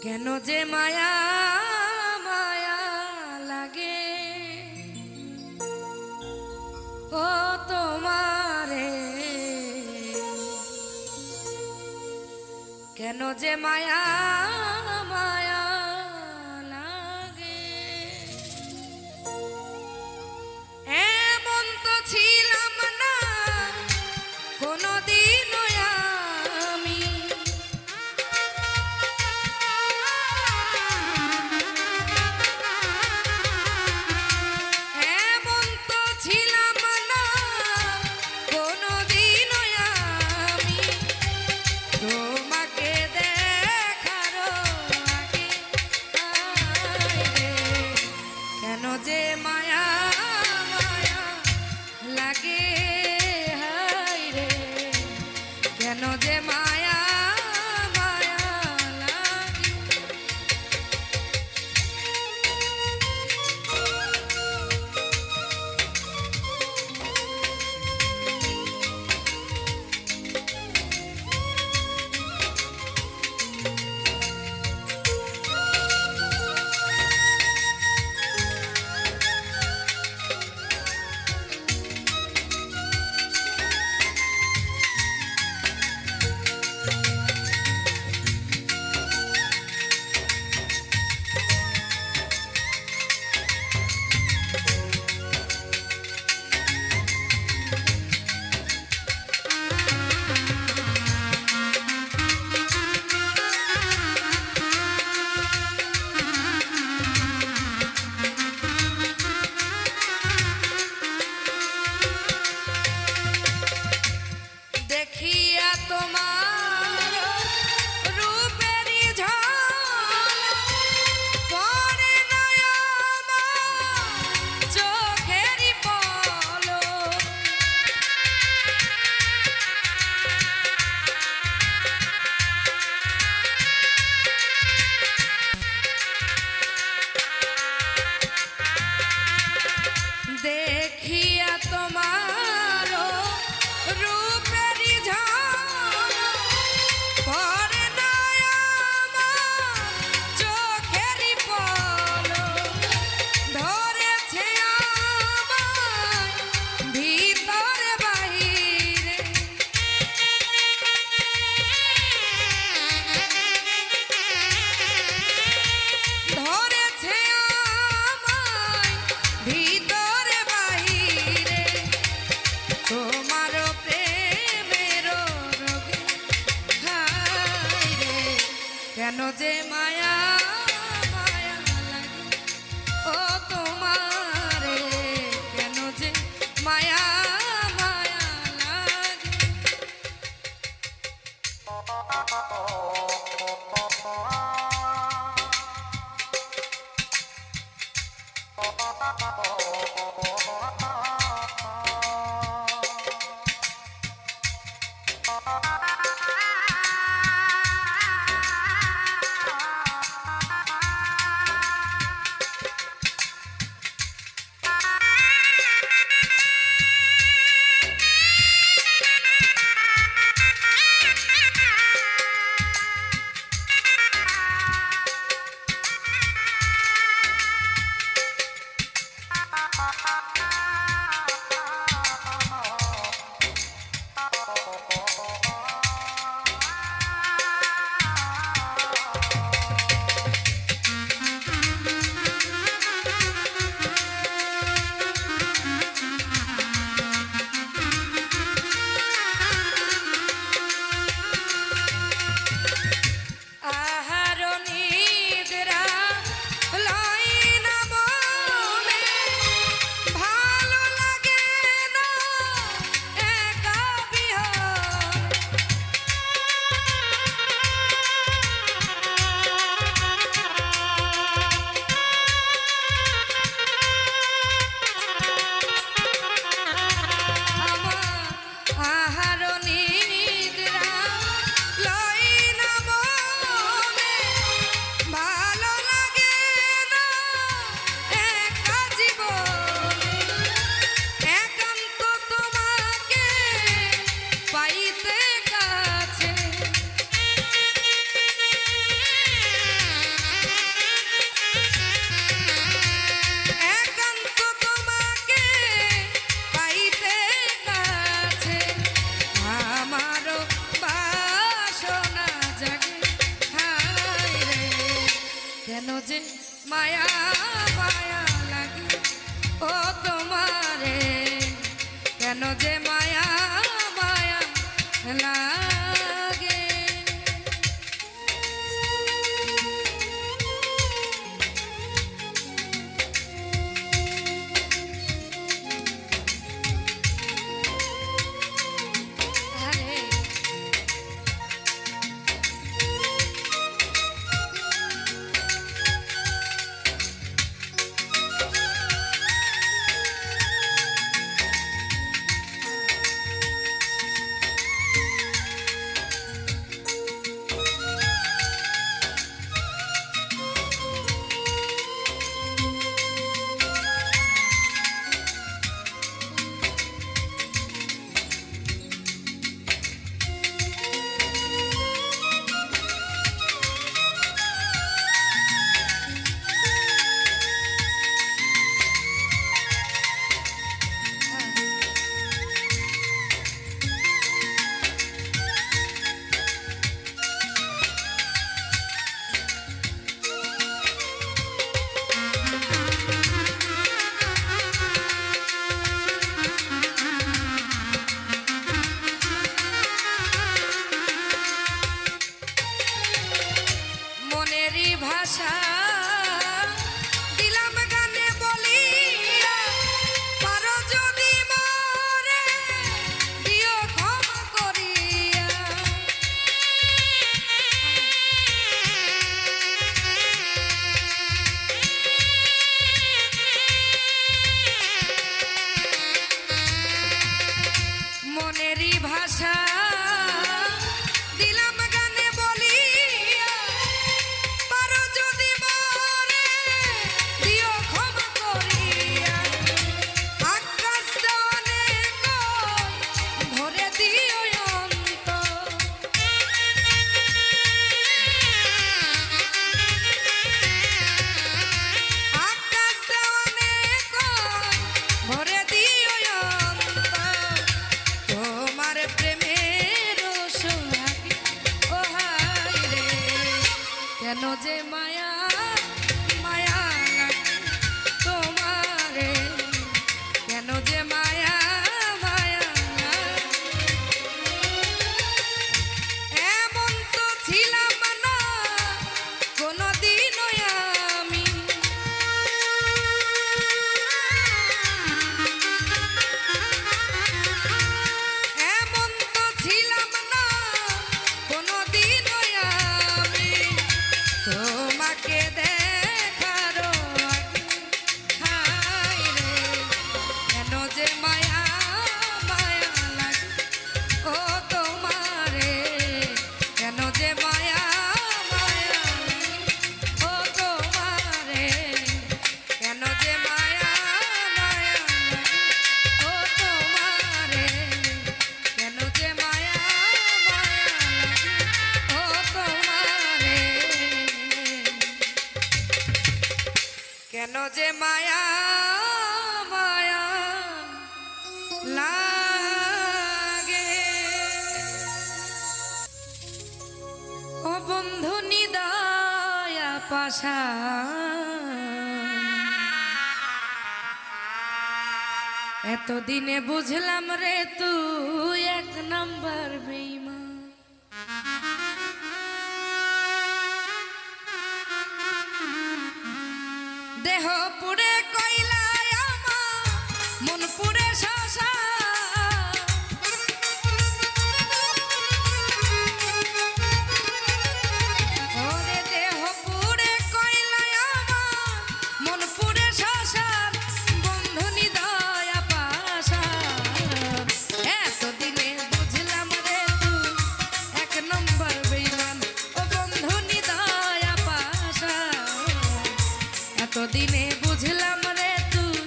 কেন যে মায়া মায়া লাগে ও তোমারে, কেন যে মায়া মায়া লাগে। এমন তো ছিলাম না কোনদিন আমি, এমন তো ছিলাম না কোনদিন আমি তোমাকে দেখার আগে। কেন যে মায়া মায়া লাগে, হায় রে কেন যে মায়া মায়া লাগে। দেখিয়া তোমার রূপেরই ঝলক পড়ে না আমার চোখেরই পলক। দেখিয়া তোমার রূপেরই ঝলক পড়ে না আমার চোখেরই পলক। ধরেছে আমায় ভিতরে বাহিরে, ধরেছে আমায় ভিতরে বাহিরে তোমার প্রেমের রোগে। হায় রে কেন যে মায়া মায়া লাগে ও তোমারে, কেন যে মায়া মায়া লাগে। যে মায়া মায়া লাগে ও তোমারে, কেন যে মায়া মায়া লাগে। ভাষা দিলাম গানে বলিয়া, পারো যদি মরে দিও ক্ষমা করিয়া। মনেরই ভাষা দিলাম গানে বলিয়া, পারো যদি মরে দিও ক্ষমা করিয়া। আকাশ দেওয়ানে ভরে দিও অন্তর, আকাশ দেওয়ানে ভরে দিও অন্তর। তোমার প্রেমের সোহাগী ও হায় রে, কেন যে মায়া মায়া লাগে তোমারে, কেন যে মায়া মায়া লাগে। এমন তো ছিলাম না কোনদিনও আমি, এমন তো ছিলাম না কোনদিনও আমি, তোমাকে দেখার আগে হায় রে, কেন যে মায়া মায়া লাগে ও তোমারে, কেন যে মায়া মায়া লাগে ও তোমারে, কেন যে মায়া মায়া লাগে ও তোমারে, কেন যে মায়া মায়া লাগে ও তোমারে, কেন যে মায়া মায়া লাগে। ও বন্ধু নিদয়া পাশা, এতদিনে বুঝলাম রে তুই এক নাম্বার বেঈমান। দেহ পুড়ে কইলায় আমার, মন পুড়ে শশা, ওরে দেহ পুড়ে কইলায় আমার, মন পুড়ে শশা, বন্ধু নিদয়া পাশা, এতদিনে বুঝলাম রে তুই এক নম্বর বেঈমান। ও বন্ধু নিদয়া পাশা, এতদিনে বুঝলাম রে তুই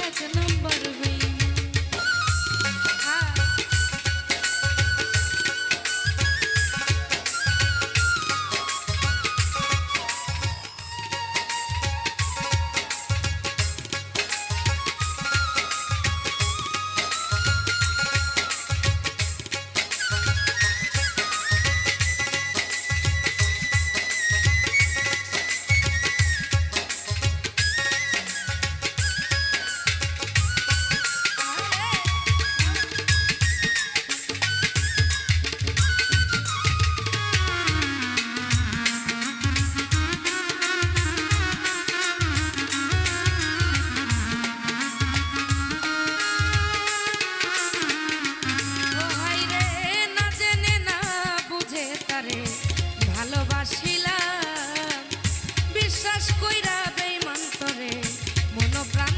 এক নম্বর বেঈমান। ভালোবাসিলাম বিশ্বাস কইরা বেঈমান তোরে মন প্রাণ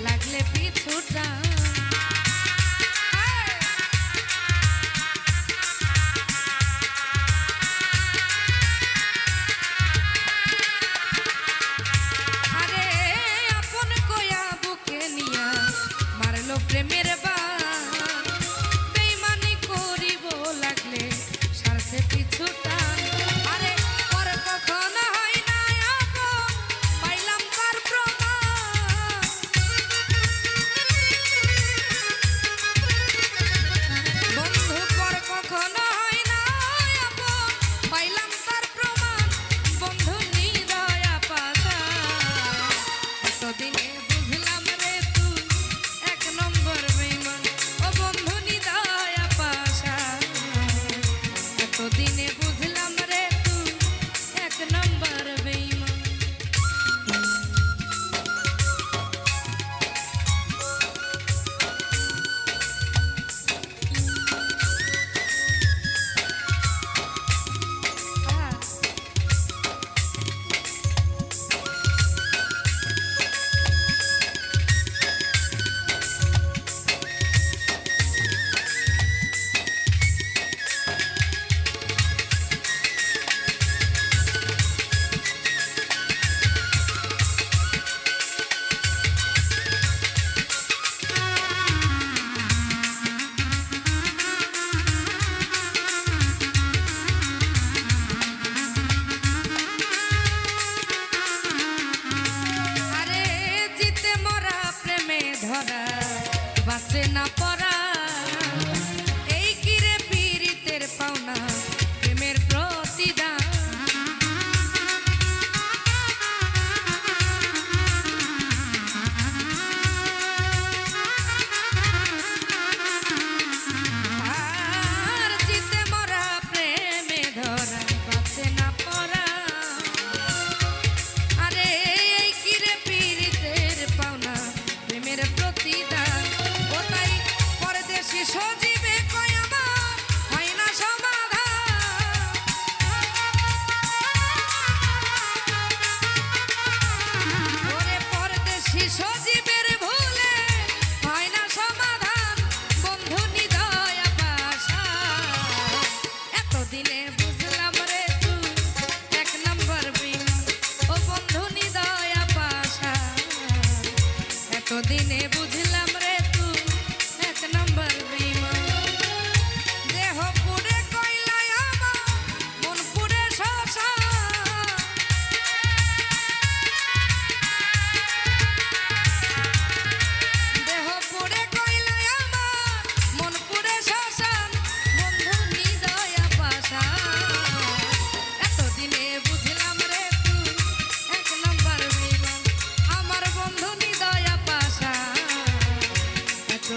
লাগলে পিছুটা আরে আপন কয়া বুকে নিয়া মারলো প্রেমের বেঈমানি করিব লাগলে স্বার্থে পিছুটা আরে পর কখনো হয় না আপন পাইলাম তার দিনে বুঝলাম রে তুই এক নম্বর বেঈমান বাঁচে না পড়া এই কিরে পীড়িতের পাওনা প্রেমের প্রতিদান আর জিতে মরা প্রেমে ধরা বাঁচে না পড়া আরে এই কিরে পীড়িতের পাওনা প্রেমের প্রতিদান ওটাই পরদেশি সজীবে কয় আমার হয় না সমাধান ওরে পরদেশি সজীবের ভুলে হয় না সমাধান বন্ধু নিদয় আশা এতদিনে বুঝলাম রে তুই এক নম্বর বেঈমান ও বন্ধু নিদয় আশা এতদিনে বুঝলাম রে তুই এক নম্বর বেঈমান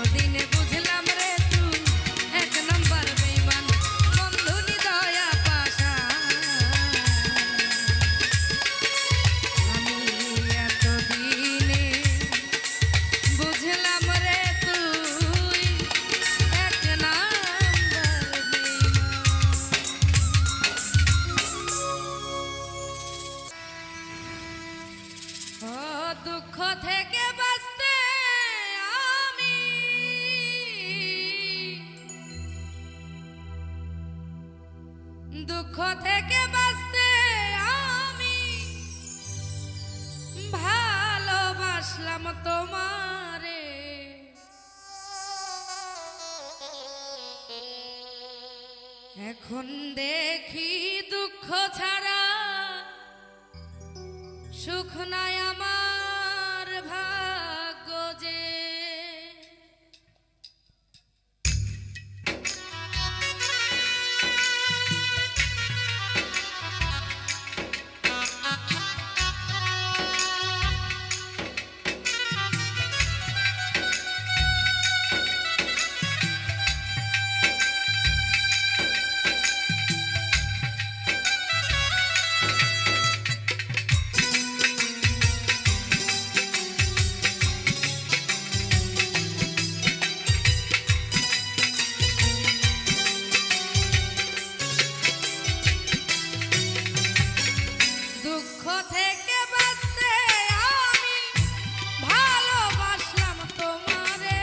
এতদিনে বুঝলাম রে তুই এক নম্বর বেঈমান বন্ধু নিদয়া পাশা আমি এতদিনে বুঝলাম রে তুই এক নম্বর বেঈমান ও দুঃখ থেকে বাঁচতে আমি দুঃখ থেকে বাঁচতে আমি ভালোবাসলাম তোমারে এখন দেখি দুঃখ ছাড়া সুখ নাই আমার ভাগ্য যে দুঃখ থেকে বাঁচতে আমি ভালোবাসলাম তোমারে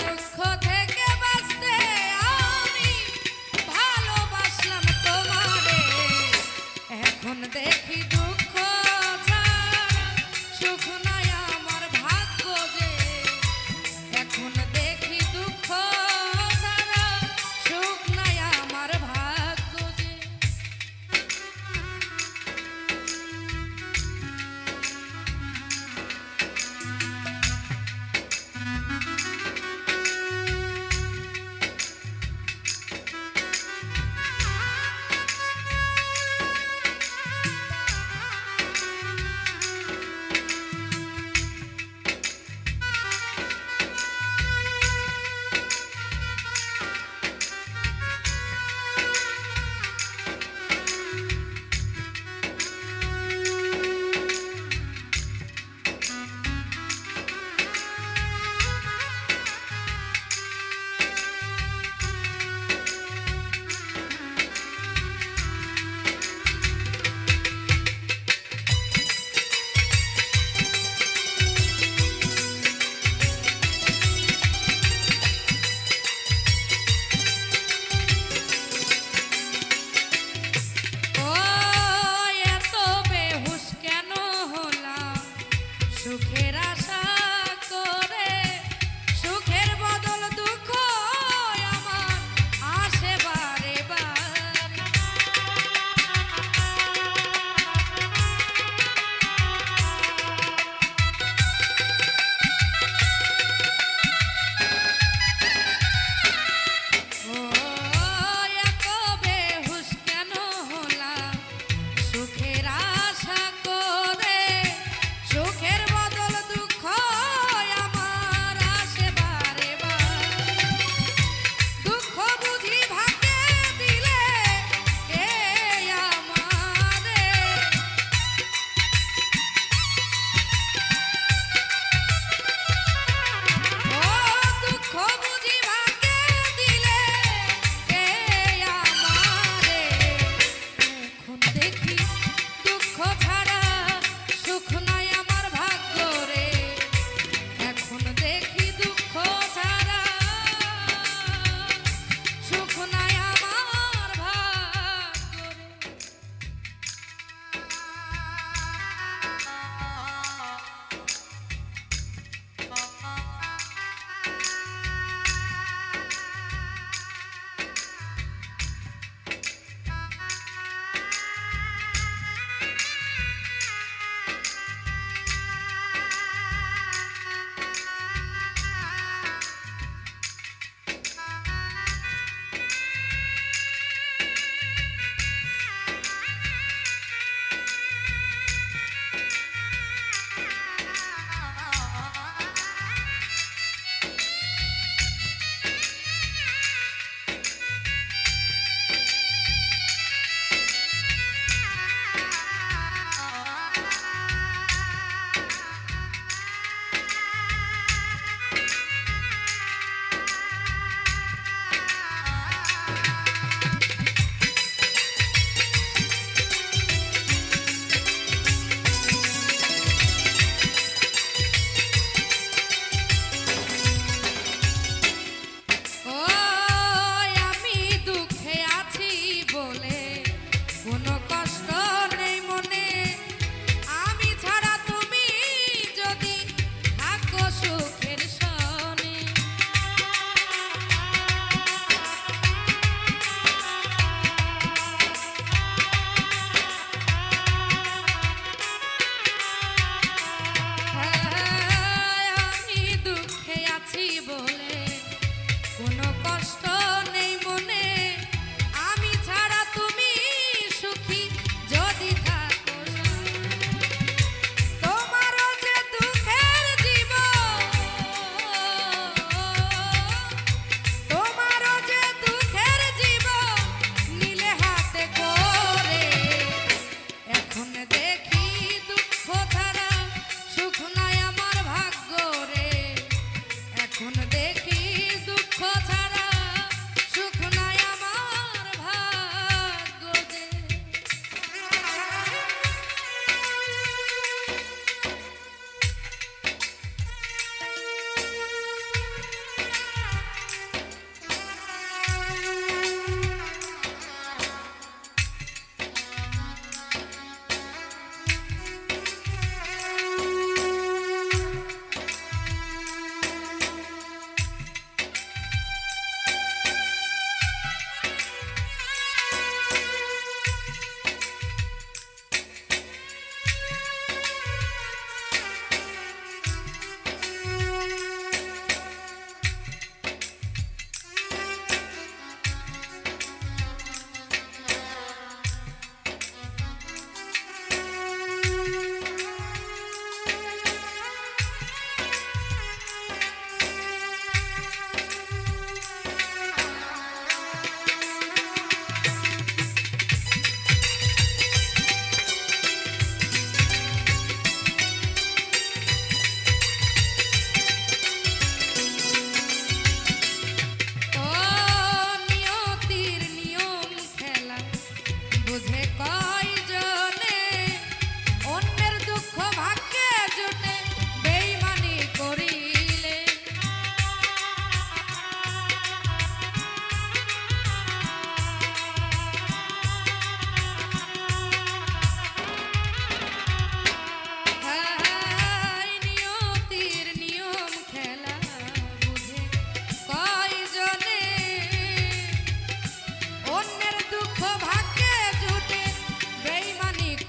দুঃখ থেকে বাঁচতে আমি ভালোবাসলাম তোমারে এখন দেখি দুঃখ ছাড়া সুখ নাই আমার ভাগ্য যে এখন দেখি দুঃখ ছাড়া সুখ নাই আমার ভাগ্য যে ও এত বেহুশ কেন হলাম সুখের আশা করে সুখের বদল দুঃখ আমার আসে বারে বারে ও এত বেহুশ কেন হলাম সুখের আশা করে সুখের বদল দুঃখ আমার আসে বারে বারে দুঃখ বুঝি ভাগে দিলে কে আমারে ও দুঃখ বুঝি ভাগে দিলে কে আমারে এখন দেখি দুঃখ ছাড়া সুখ নাই আমার ভাগ্য রে এখন দেখি দুঃখ ছাড়া সুখ নাই আমার ভাগ্য রে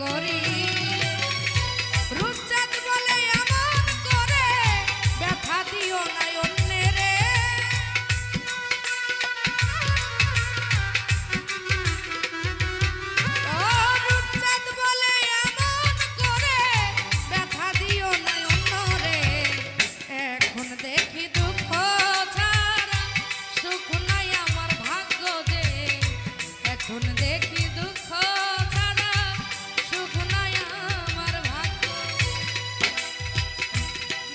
করি রূপচাঁদ বলে এমন করে ব্যথা দিও না অন্যেরে ও রূপচাঁদ বলে এমন করে ব্যথা দিও না অন্যরে এখন দেখি দুঃখ ছাড়া সুখ নাই আমার ভাগ্য যে এখন দেখি দুঃখ ছাড়া সুখ নাই আমার ভাগ্য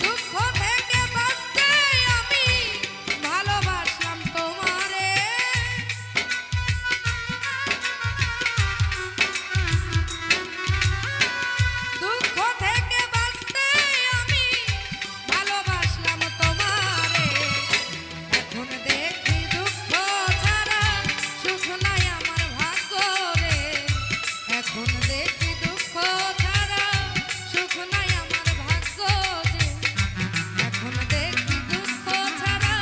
দুঃখ থেকে বাঁচতে আমি ভালোবাসলাম তোমারে দুঃখ থেকে বাঁচতে আমি ভালোবাসলাম তোমারে এখন দেখি দুঃখ ছাড়া সুখ নাই আমার ভাগ্য রে এখন দেখি দুঃখ ছাড়া সুখ নাই আমার ভাগ্য যে এখন দেখি দুঃখ ছাড়া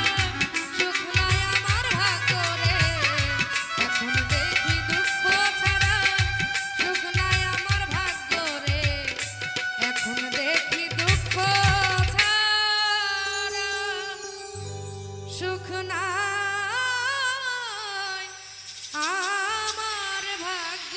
সুখ নাই আমার ভাগ্য রে এখন দেখি দুঃখ ছাড়া সুখ নাই আমার ভাগ্য রে এখন দেখি দুঃখ ছাড়া সুখ নাই আমার ভাগ্য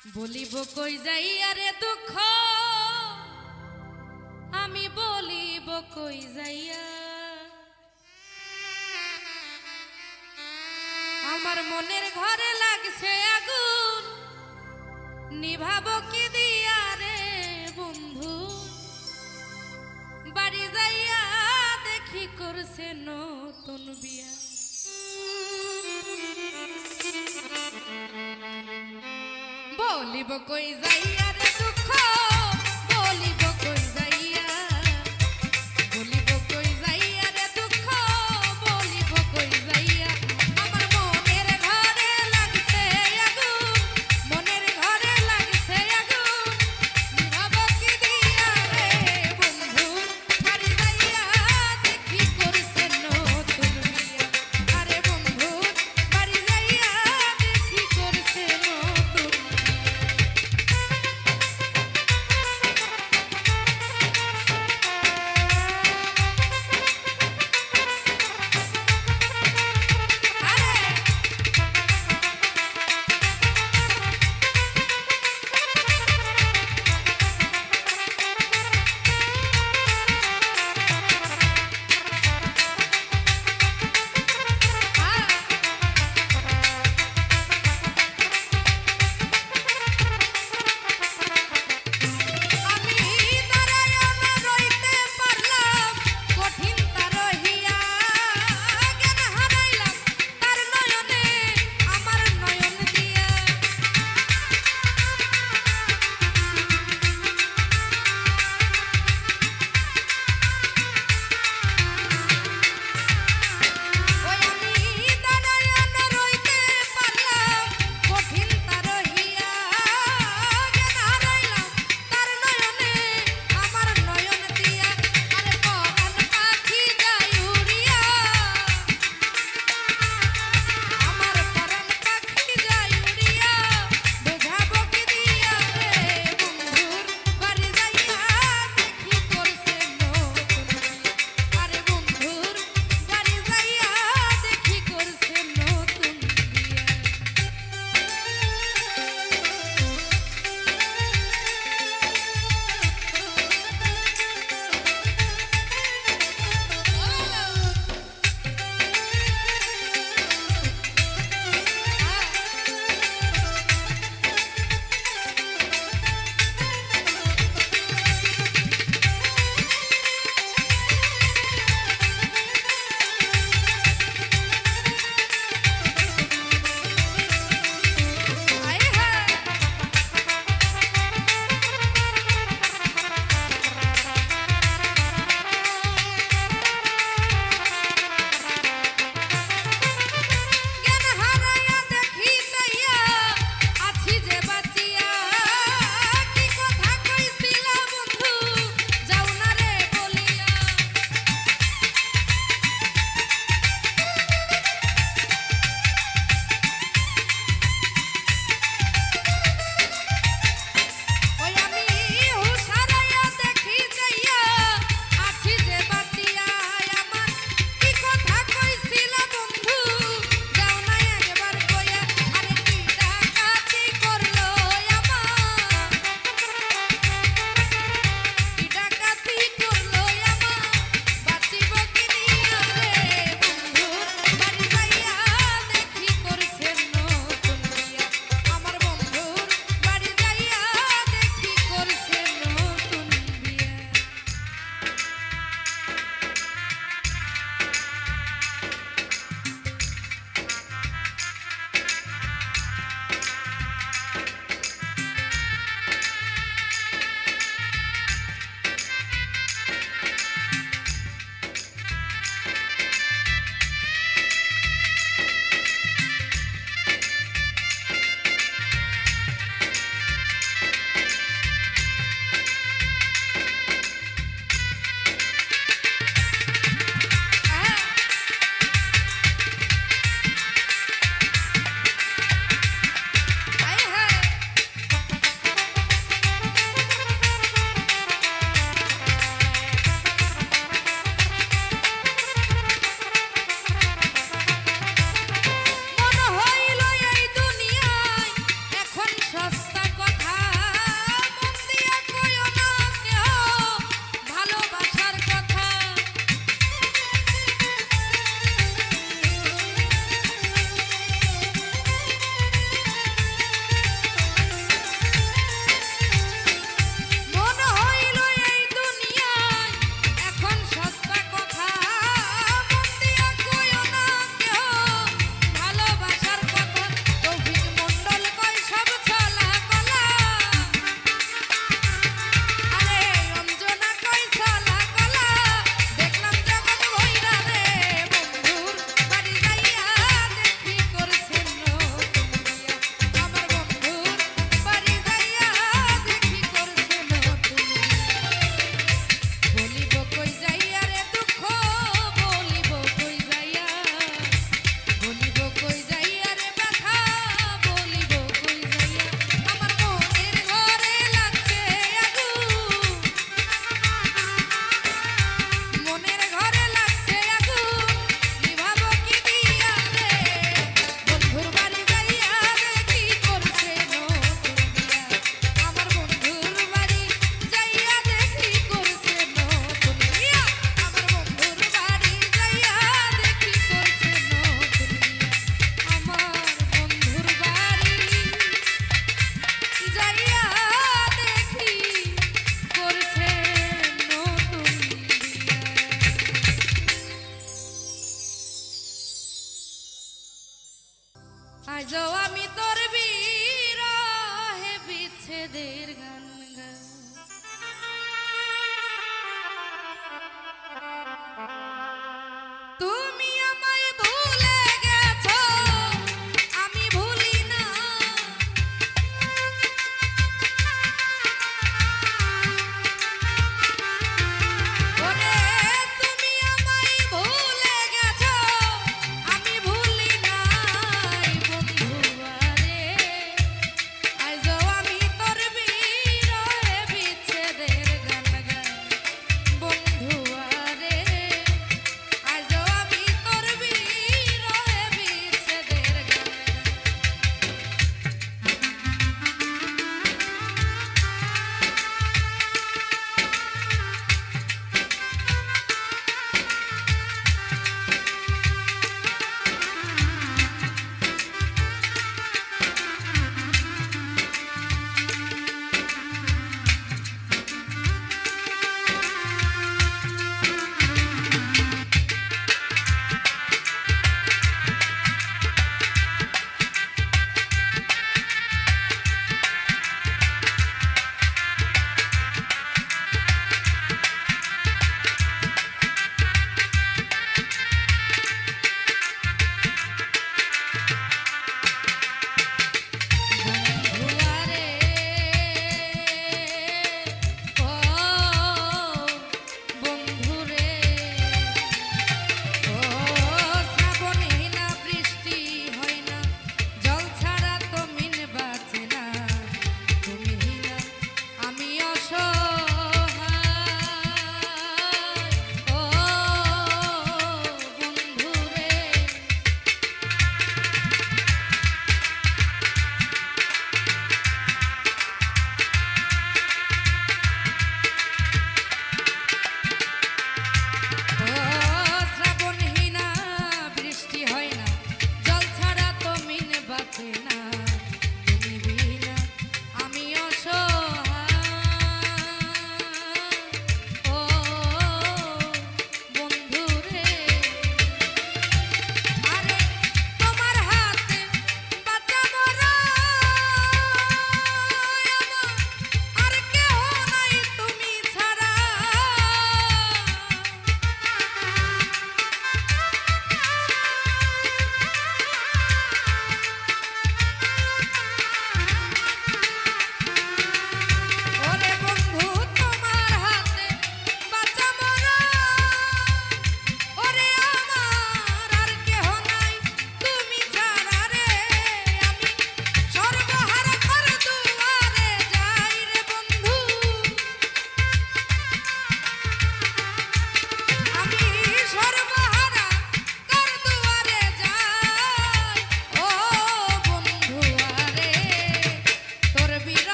বলিব কই যাইয়া রে দুঃখ আমি বলিব কই যাইয়া আমার মনের ঘরে লাগছে আগুন নিভাবো কি দিয়া রে বন্ধু বাড়ি যাইয়া দেখি করছে নতুন বিয়া বলিব কই যাইয়া রে দুঃখ বলিব কই যাইয়া বলিব কই যাইয়া রে দুঃখ বলিব কই যাইয়া আমার মনের ঘরে লাগছে আগুন মনের ঘরে লাগছে আগুন নিভাবো কি দিয়া রে বন্ধু বাড়ি যাইয়া দেখি করছে নতুন বিয়া আরে বন্ধু বাড়ি যাইয়া দেখি করছে নতুন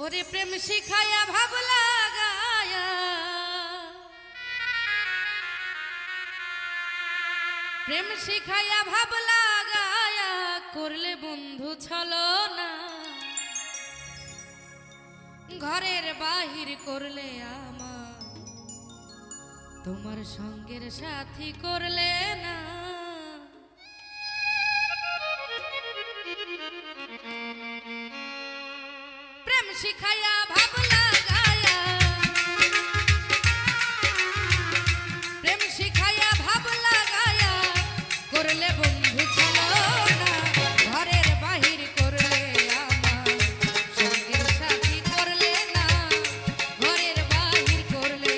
ওরে প্রেম শিখায়া ভাব লাগায়া, প্রেম শিখায়া ভাব লাগায়া করলে বন্ধু ছলনা, ঘরের বাহির করলে আমার তোমার সঙ্গের সাথী করলে না। প্রেম শিখায়া ভাব লাগায়া, প্রেম শিখায়া ভাব লাগায়া করলে বন্ধু ছলনা, ঘরের বাহির করলে আমার সঙ্গের সাথী করলে না, ঘরের বাহির করলে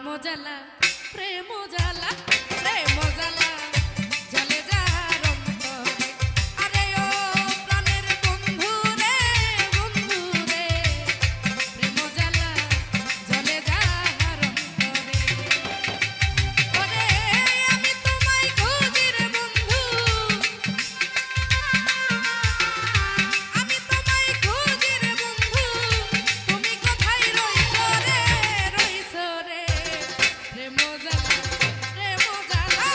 প্রেম জ্বালা প্রেম জ্বালা প্রেম জ্বালা জ্বলে যার অন্তরে আরে ও প্রাণের বন্ধু রে প্রেম জ্বালা জ্বলে যার অন্তরে ওরে আমি তোমায় খুঁজি রে বন্ধু আমি তোমায় খুঁজি রে বন্ধু তুমি কোথায় রইছো রে প্রেম জ্বালা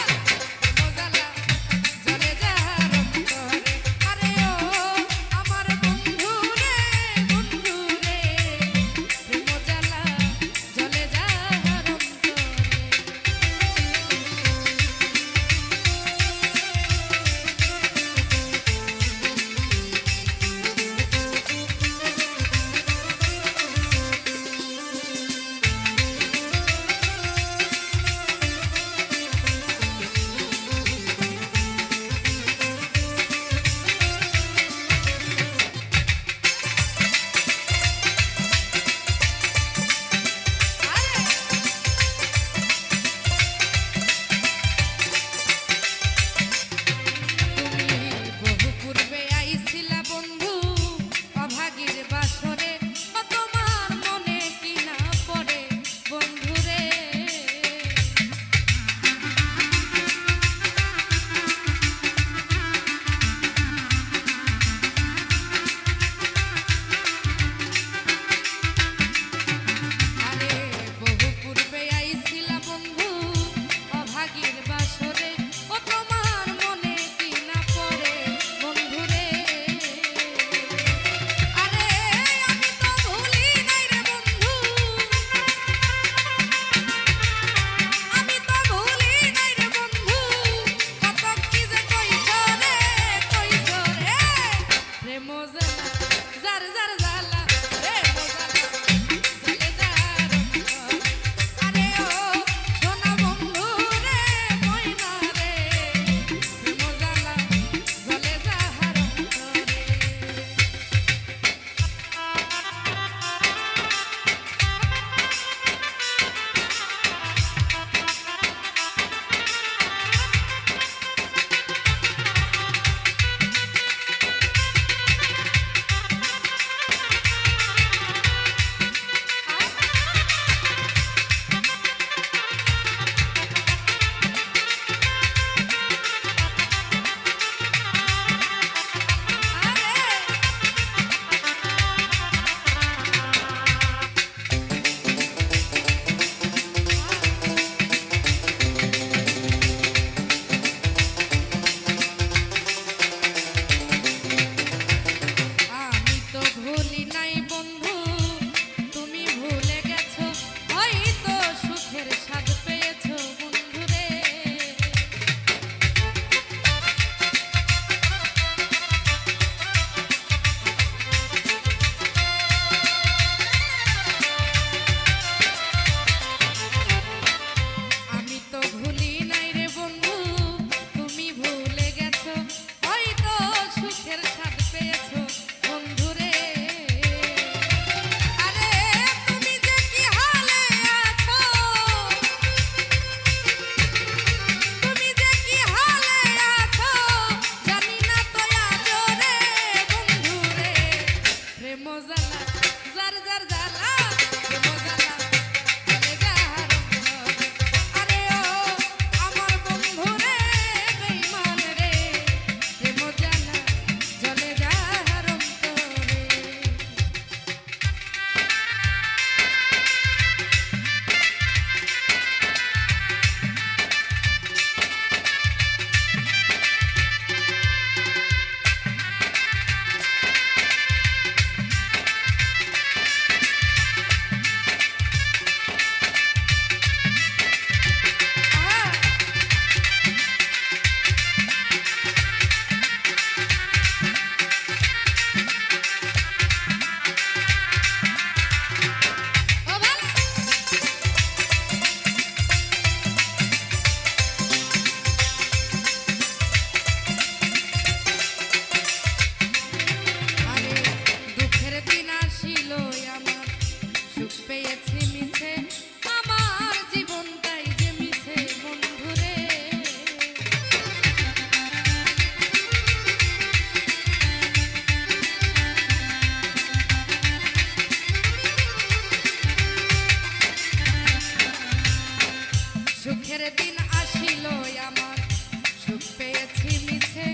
মিছে মিছে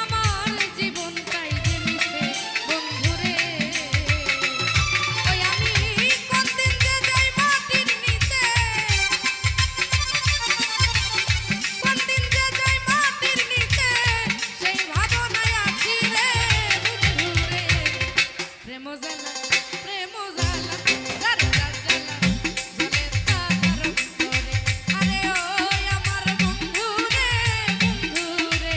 আমার জীবনটাই যে মিছে বন্ধুরে ওই আমি কোন দিন যে যাই মাটির নিচে কোন দিন যে যাই মাটির নিচে সেই ভাবনায় আছি রে বন্ধুরে প্রেম জ্বালা যার যার জ্বালা জ্বলে তার অন্তরে আরে ওই আমার বন্ধুরে বন্ধুরে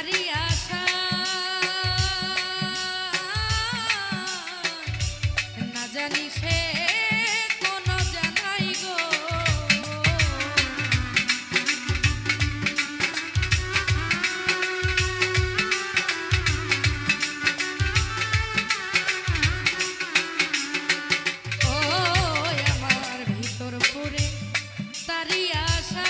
তারি আশা না জানি সে কোন জানাই গো ও আমার ভিতর পুরে তারি আশা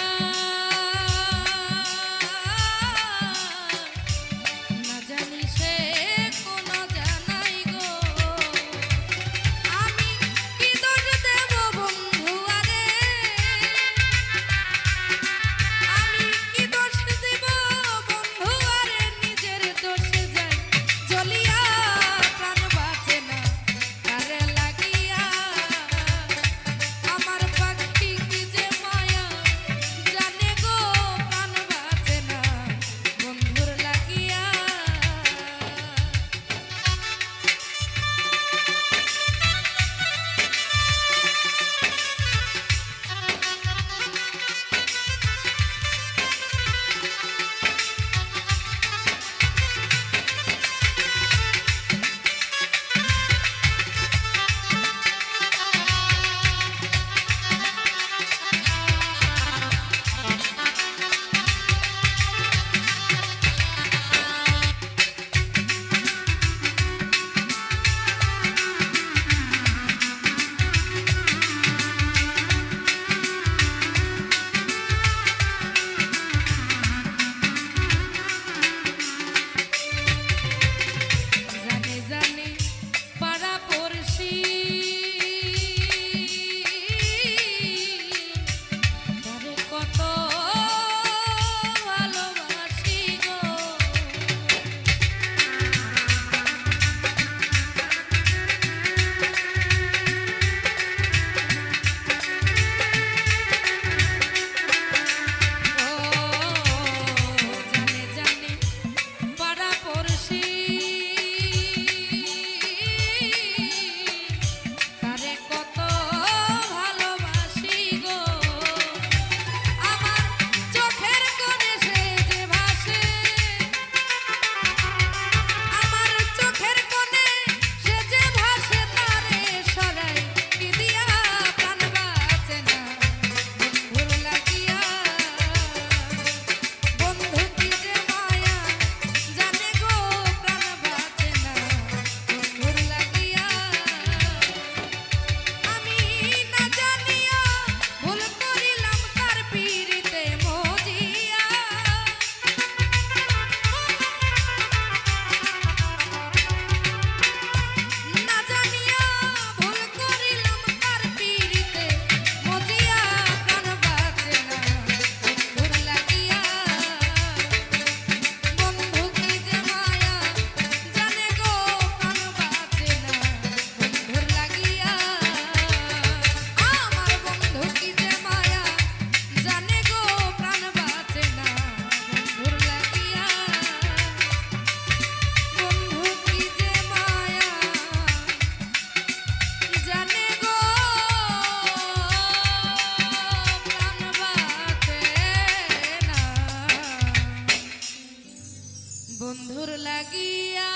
বন্ধুর লাগিয়া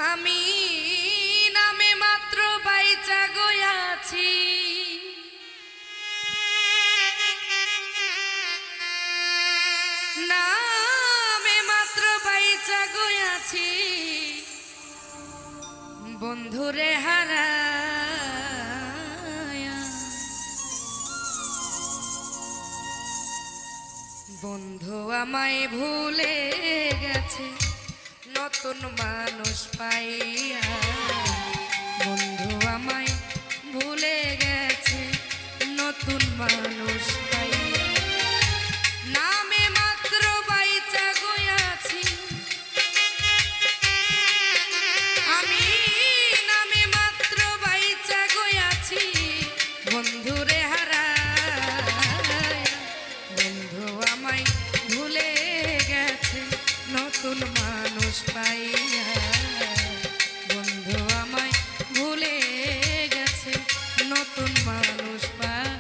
আমি নামে মাত্র বাইচা গয়াছি নামে মাত্র বাইচা গয়াছি বন্ধুরে হারা বন্ধু আমায় ভুলে গেছে নতুন মানুষ পাইয়া বন্ধু আমায় ভুলে গেছে নতুন মানুষ পাইয়া নামে মাত্র বাইচা গয়াছি আমি নামে মাত্র বাইচা গয়াছি বন্ধুরে হারা বন্ধু আমায় ভুলে গেছে নতুন মানুষ পাইয়া বন্ধু আমায় ভুলে গেছে নতুন মানুষ পাইয়া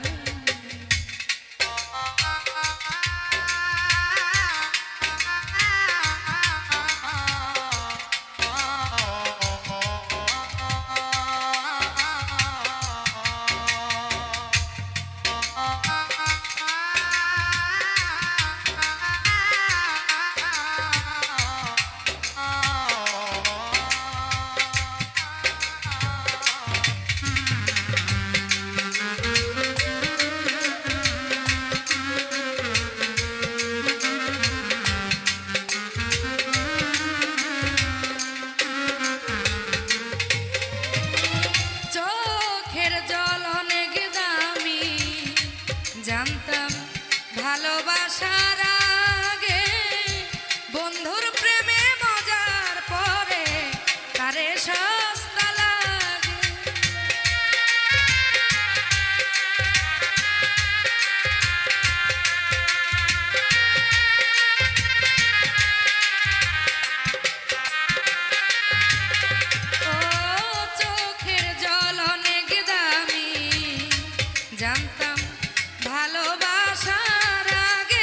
ভালোবাসার আগে বন্ধুর প্রেমে মজার পরে কারে সস্তা লাগে। ও চোখের জল অনেক দামি, জানতাম ভালোবাসার আগে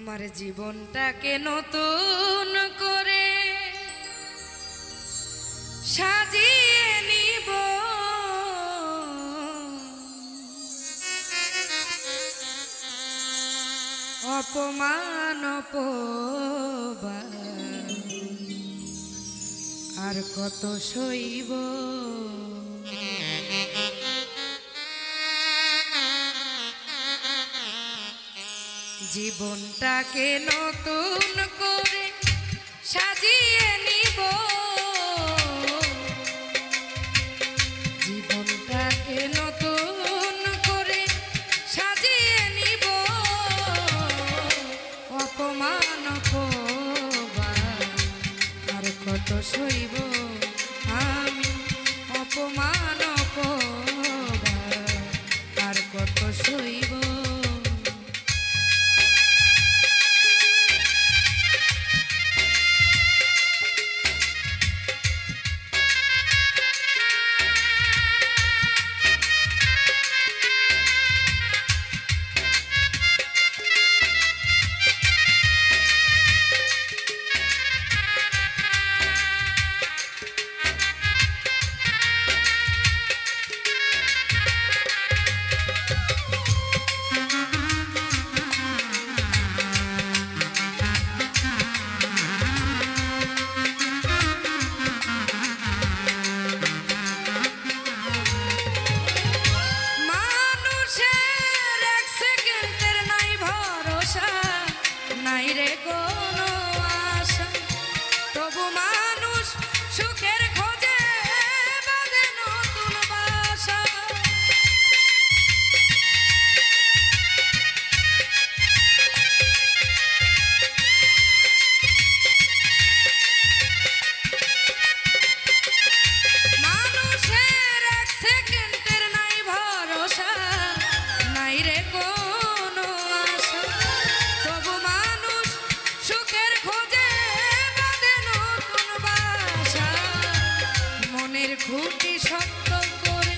আমার জীবনটাকে নতুন করে সাজিয়ে নিব, অপমান অপমান আর কত সইব। জীবনটাকে নতুন করে সাজিয়ে নিব, জীবনটাকে নতুন করে সাজিয়ে নিব, অপমান অপমান আর কত সইব আমি, অপমান অপমান আর কত সইব। খুঁটি শক্ত করে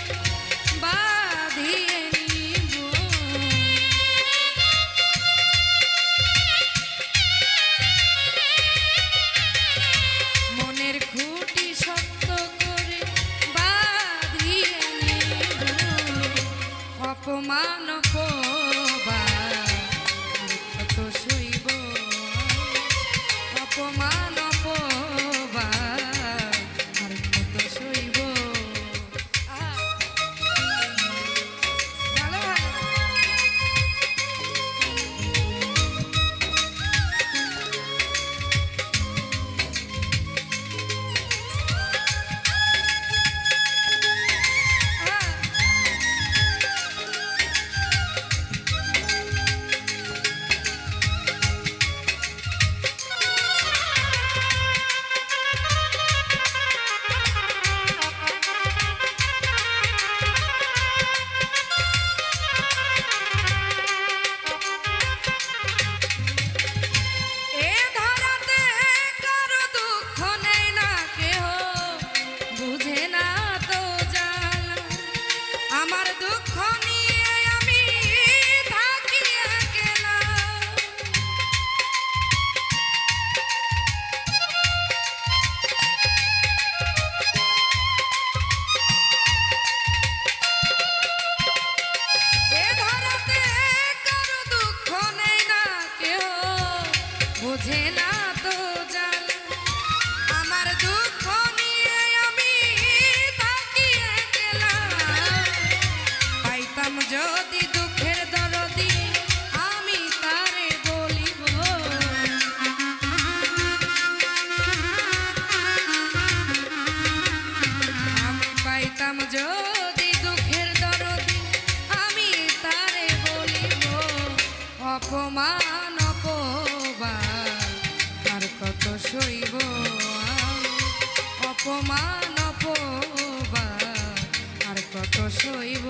বাঁধিয়ে নিব, মনের খুঁটি শক্ত করে বাঁধিয়ে নিব, অপমান অপমান কত সইব, অপমান অপমান আর কত সইব। বুঝে না তো জান আমার দুঃখ নিয়ে আমি তাকিয়ে গেলাম, পাইতাম যদি দুঃখের দরদি আমি তারে বলিব, আমি পাইতাম যদি দুঃখের দরদি আমি তারে বলিব, অপমান অপমান আর কত সইব, অপমান অপমান আর কত সইব।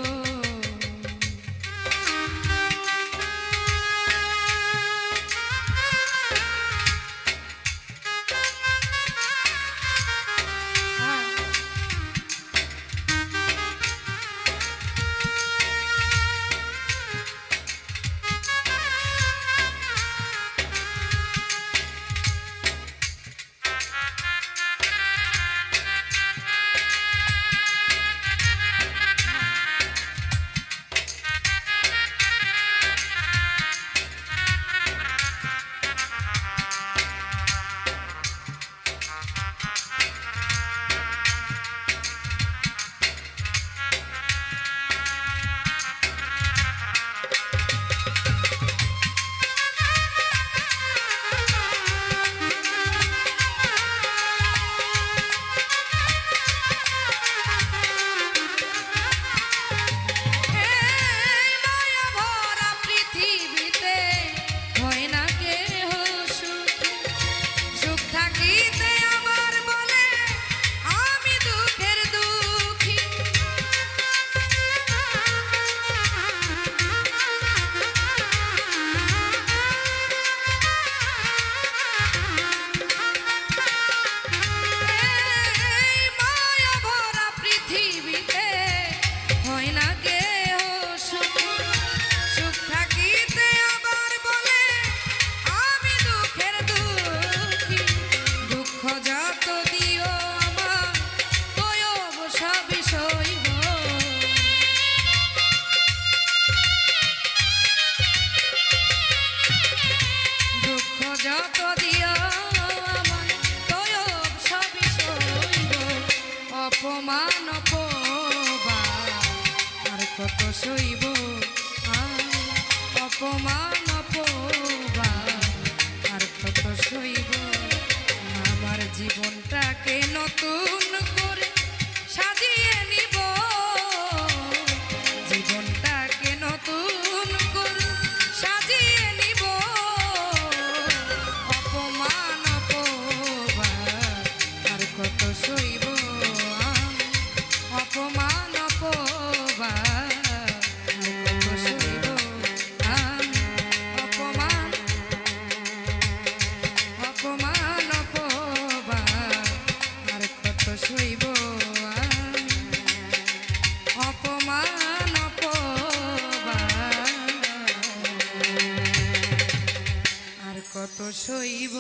কত সইব অপমান অপমান, আর কত সইব। আমার জীবনটাকে নতুন করে সাজিয়ে নিব, জীবনটাকে নতুন করে সাজিয়ে নিব। অপমান অপমান, আর কত সইব অপমান অপমান, আর কত সইব অপমান অপমান অপমান, আর কত সইব অপমান অপমান, আর কত সইব।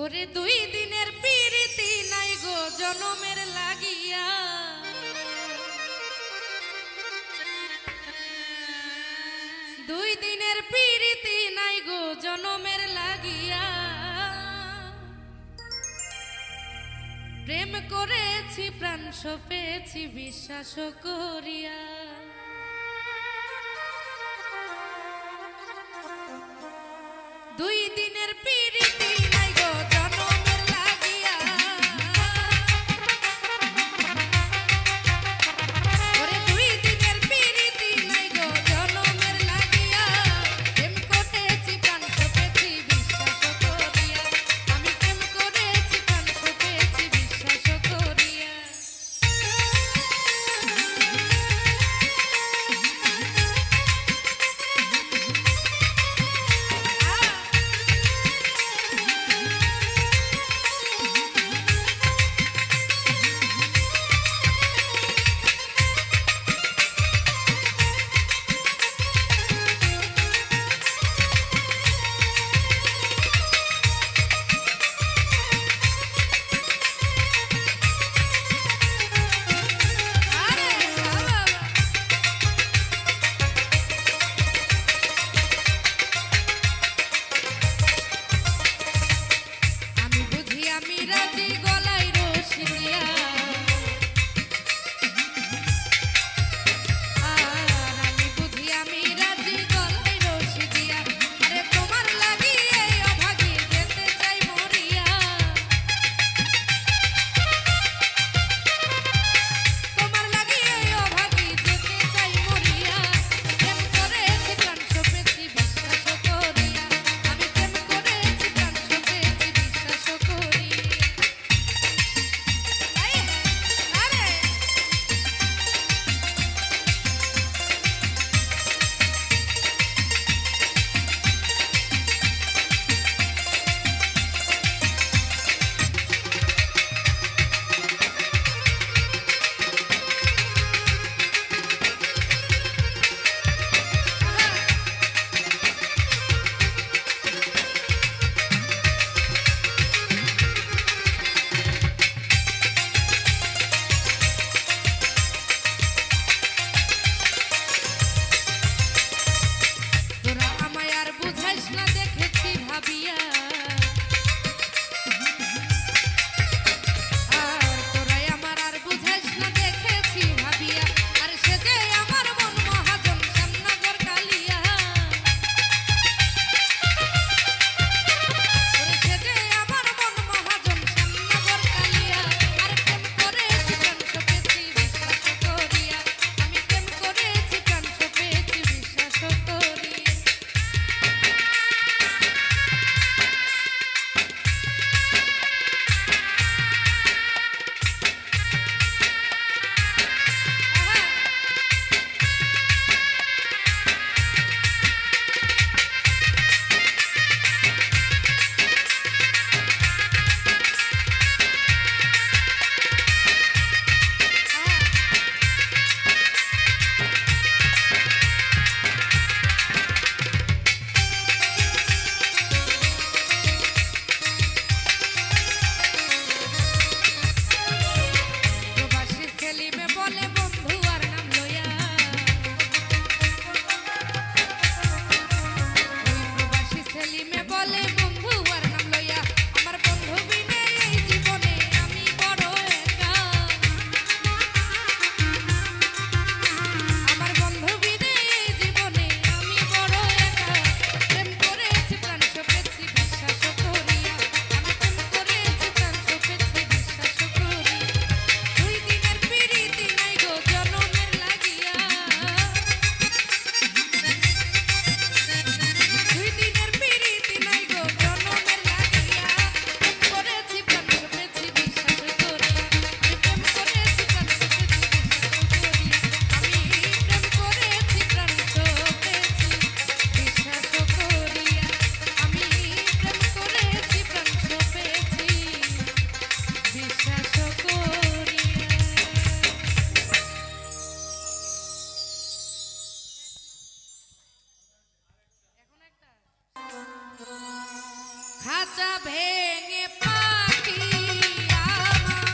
ওরে 2 দিনের পিরিতি নাই গো জনমের লাগিয়া, 2 দিনের পিরিতি নাই গো জনমের লাগিয়া। প্রেম করেছি প্রাণ সপেছি বিশ্বাস করিয়া, 2 দিনের পিরিতি নাই গো জনমের লাগিয়া। ওরে 2 দিনের পিরিতি নাই গো জনমের লাগিয়া। প্রেম করেছি প্রাণ সপেছি বিশ্বাস করিয়া, আমি প্রেম করেছি প্রাণ সপেছি বিশ্বাস করিয়া। খাঁচা ভেঙে পাখি আমার,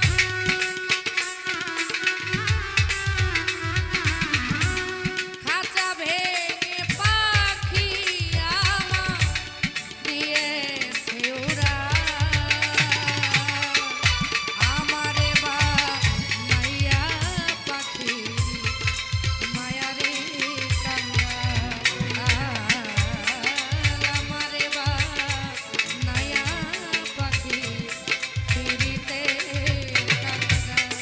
খাঁচা ভেঙে পাখি আমার দিয়েছে ওরা, আমারে বানাইয়া পাখি মায়ারে কাঙ্গাল, আমারে বানাইয়া পাখি পিরিতে কাঙ্গাল।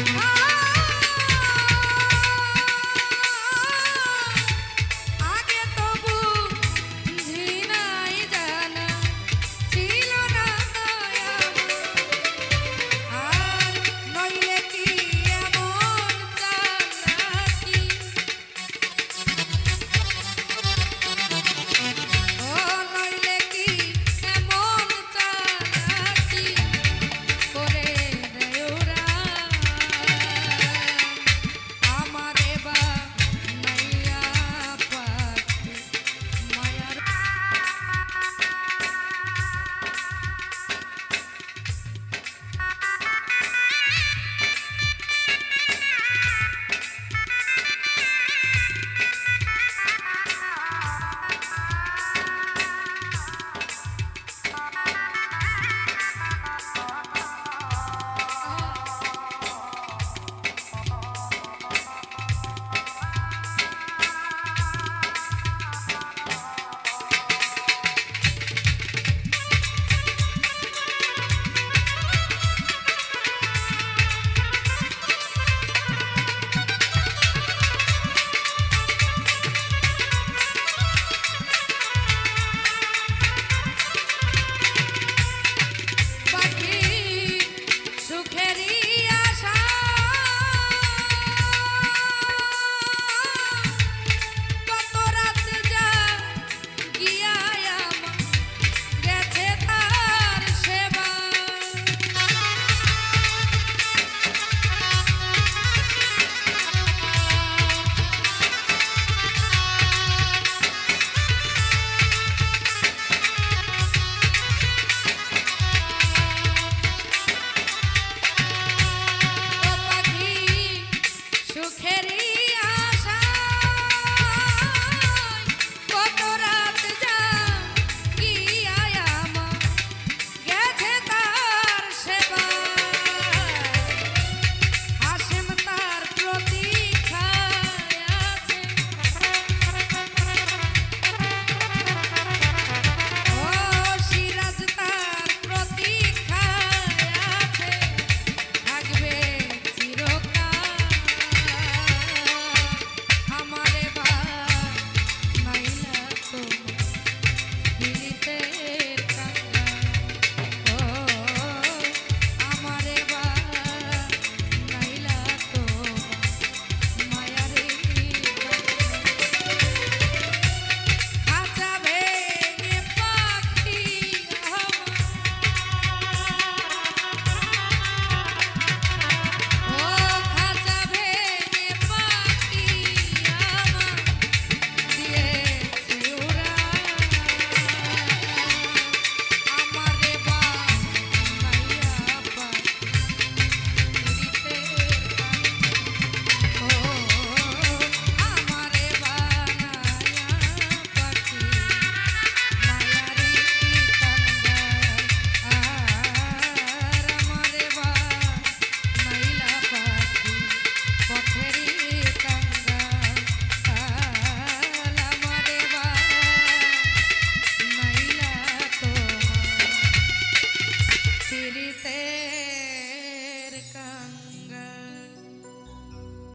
Ah!